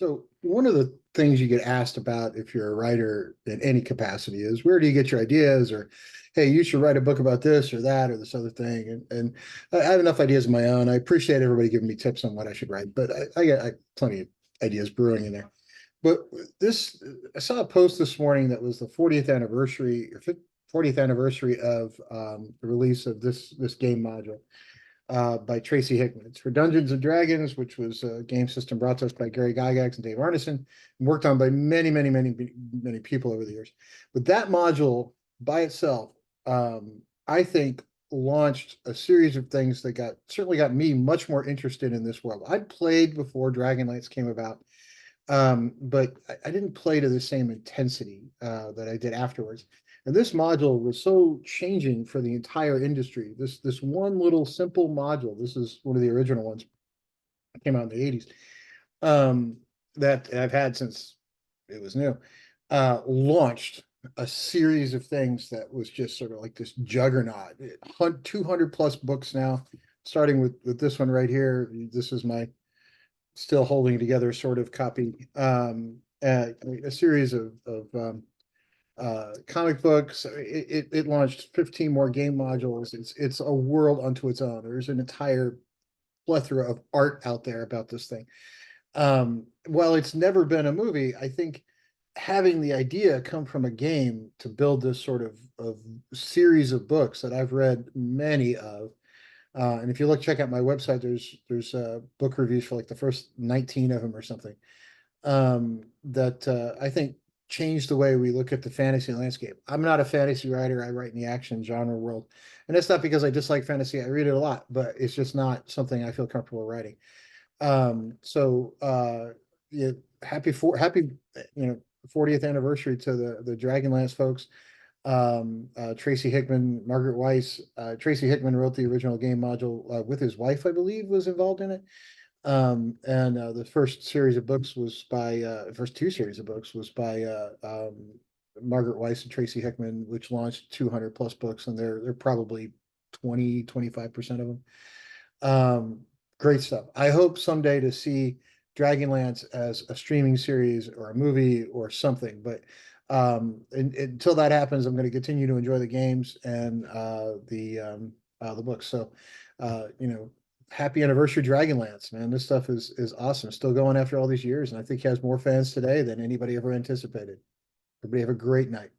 So one of the things you get asked about if you're a writer in any capacity is where do you get your ideas or hey, you should write a book about this or that or this other thing. And I have enough ideas of my own. I appreciate everybody giving me tips on what I should write, but I got plenty of ideas brewing in there. But this, I saw a post this morning that was the 40th anniversary or 40th anniversary of the release of this game module by Tracy Hickman. It's for Dungeons and Dragons, which was a game system brought to us by Gary Gygax and Dave Arneson, and worked on by many people over the years. But that module by itself, I think, launched a series of things that certainly got me much more interested in this world. I'd played before DragonLance came about, but I didn't play to the same intensity that I did afterwards. And this module was so changing for the entire industry. This one little simple module, this is one of the original ones, came out in the 80s, that I've had since it was new, launched a series of things that was just sort of like this juggernaut. 200 plus books now, starting with this one right here. This is my still holding together sort of copy. A series of comic books. It launched 15 more game modules. It's a world unto its own. There's an entire plethora of art out there about this thing. While it's never been a movie, I think having the idea come from a game to build this sort of series of books that I've read many of. And if you check out my website, there's book reviews for like the first 19 of them or something. That I think changed the way we look at the fantasy landscape. I'm not a fantasy writer. I write in the action genre world. And that's not because I dislike fantasy. I read it a lot, but it's just not something I feel comfortable writing. Yeah, happy, 40th anniversary to the Dragonlance folks. Tracy Hickman, Margaret Weiss. Tracy Hickman wrote the original game module with his wife, I believe, was involved in it. And the first series of books was by the first two series of books was by Margaret Weiss and Tracy Hickman, which launched 200 plus books, and they're probably 25% of them. Great stuff. I hope someday to see Dragonlance as a streaming series or a movie or something, but until that happens, I'm going to continue to enjoy the games and the books. So, happy anniversary, Dragonlance, man. This stuff is awesome. Still going after all these years, and I think he has more fans today than anybody ever anticipated. Everybody have a great night.